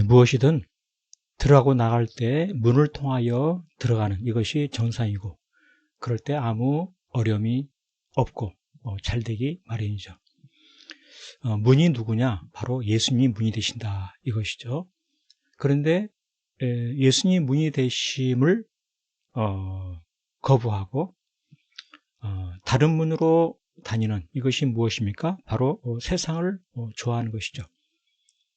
무엇이든 들어가고 나갈 때 문을 통하여 들어가는 이것이 정상이고, 그럴 때 아무 어려움이 없고 잘 되기 마련이죠. 문이 누구냐? 바로 예수님이 문이 되신다 이것이죠. 그런데 예수님이 문이 되심을 거부하고 다른 문으로 다니는 이것이 무엇입니까? 바로 세상을 좋아하는 것이죠.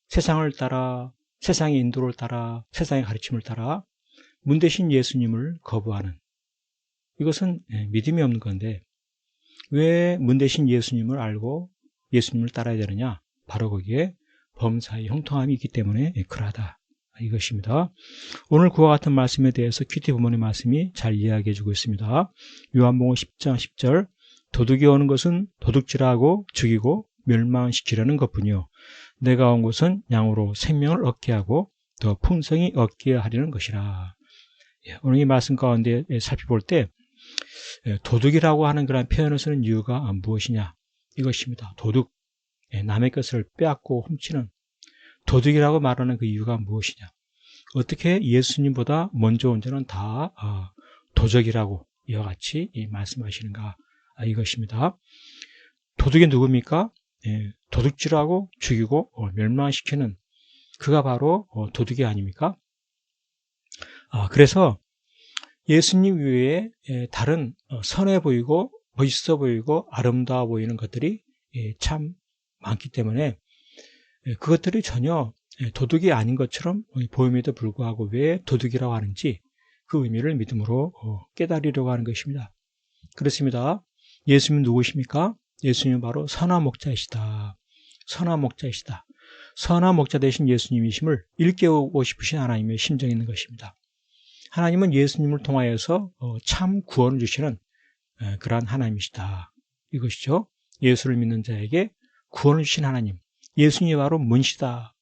세상을 따라, 세상의 인도를 따라, 세상의 가르침을 따라 문 대신 예수님을 거부하는, 이것은 믿음이 없는 건데, 왜 문 대신 예수님을 알고 예수님을 따라야 되느냐? 바로 거기에 범사의 형통함이 있기 때문에 그러하다 이것입니다. 오늘 그와 같은 말씀에 대해서 큐티 부모님 말씀이 잘 이야기해 주고 있습니다. 요한복음 10장 10절, 도둑이 오는 것은 도둑질하고 죽이고 멸망시키려는 것뿐이요 내가 온 것은 양으로 생명을 얻게 하고 더 풍성히 얻게 하려는 것이라. 오늘 이 말씀 가운데 살펴볼 때 도둑이라고 하는 그런 표현을 쓰는 이유가 무엇이냐? 이것입니다. 도둑, 남의 것을 빼앗고 훔치는 도둑이라고 말하는 그 이유가 무엇이냐? 어떻게 예수님보다 먼저 온 자는 다 도적이라고 이와 같이 말씀하시는가? 이것입니다. 도둑이 누굽니까? 도둑질하고 죽이고 멸망시키는 그가 바로 도둑이 아닙니까? 그래서 예수님 외에 다른 선해 보이고 멋있어 보이고 아름다워 보이는 것들이 참 많기 때문에 그것들이 전혀 도둑이 아닌 것처럼 보임에도 불구하고 왜 도둑이라고 하는지 그 의미를 믿음으로 깨달으려고 하는 것입니다. 그렇습니다. 예수님은 누구십니까? 예수님은 바로 선한 목자이시다. 선한 목자이시다. 선한 목자 되신 예수님이심을 일깨우고 싶으신 하나님의 심정이 있는 것입니다. 하나님은 예수님을 통하여서 참 구원을 주시는 그러한 하나님이시다. 이것이죠. 예수를 믿는 자에게 구원을 주신 하나님. 예수님이 바로 문시다.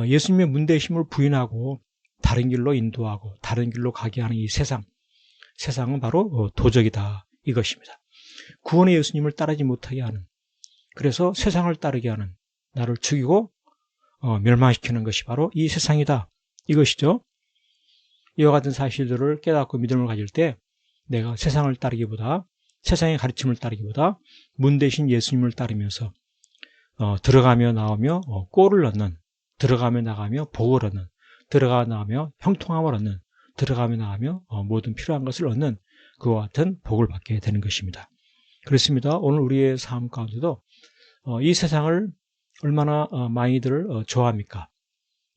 예수님의 문 되심을 부인하고 다른 길로 인도하고 다른 길로 가게 하는 이 세상은 바로 도적이다. 이것입니다. 구원의 예수님을 따르지 못하게 하는, 그래서 세상을 따르게 하는, 나를 죽이고 멸망시키는 것이 바로 이 세상이다. 이것이죠. 이와 같은 사실들을 깨닫고 믿음을 가질 때 내가 세상을 따르기보다, 세상의 가르침을 따르기보다 문 대신 예수님을 따르면서 들어가며 나오며 꼴을 얻는, 들어가며 나가며 복을 얻는, 들어가 나가며 형통함을 얻는, 들어가며 나가며 모든 필요한 것을 얻는 그와 같은 복을 받게 되는 것입니다. 그렇습니다. 오늘 우리의 삶 가운데도 이 세상을 얼마나 많이들 좋아합니까?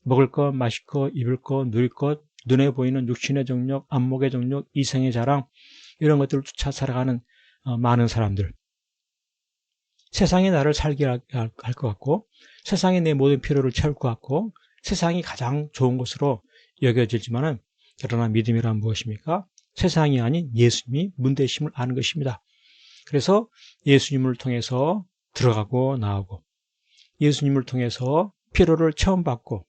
먹을 것, 마실 것, 입을 것, 누릴 것, 눈에 보이는 육신의 정욕, 안목의 정욕, 이생의 자랑, 이런 것들을 쫓아 살아가는 많은 사람들. 세상이 나를 살게 할 것 같고, 세상이 내 모든 필요를 채울 것 같고, 세상이 가장 좋은 것으로 여겨지지만은, 그러나 믿음이란 무엇입니까? 세상이 아닌 예수님이 문 되심을 아는 것입니다. 그래서 예수님을 통해서 들어가고 나오고, 예수님을 통해서 필요를 체험받고,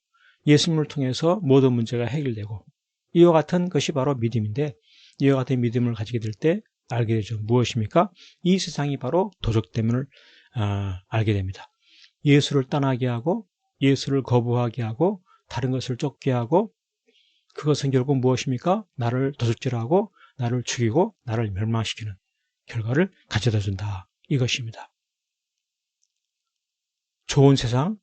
예수님을 통해서 모든 문제가 해결되고, 이와 같은 것이 바로 믿음인데, 이와 같은 믿음을 가지게 될 때 알게 되죠. 무엇입니까? 이 세상이 바로 도적됨을 알게 됩니다. 예수를 떠나게 하고, 예수를 거부하게 하고, 다른 것을 쫓게 하고, 그것은 결국 무엇입니까? 나를 도둑질하고, 나를 죽이고, 나를 멸망시키는 결과를 가져다 준다. 이것입니다. 좋은 세상,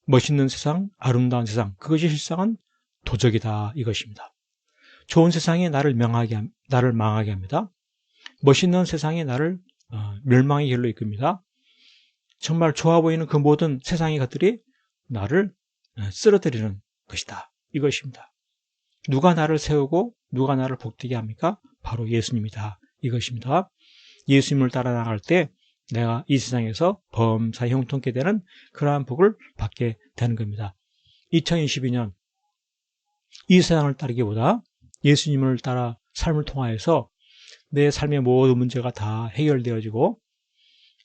멋있는 세상, 아름다운 세상, 그것이 실상은 도적이다. 이것입니다. 좋은 세상이 나를 망하게 합니다. 멋있는 세상이 나를 멸망의 길로 이끕니다. 정말 좋아 보이는 그 모든 세상의 것들이 나를 쓰러뜨리는 것이다. 이것입니다. 누가 나를 세우고 누가 나를 복되게 합니까? 바로 예수님이다. 이것입니다. 예수님을 따라 나갈 때 내가 이 세상에서 범사에 형통케 되는 그러한 복을 받게 되는 겁니다. 2022년 이 세상을 따르기보다 예수님을 따라 삶을 통하여서 내 삶의 모든 문제가 다 해결되어지고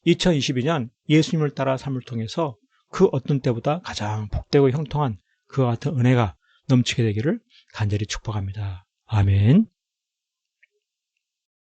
2022년 예수님을 따라 삶을 통해서 그 어떤 때보다 가장 복되고 형통한 그와 같은 은혜가 넘치게 되기를 간절히 축복합니다. 아멘.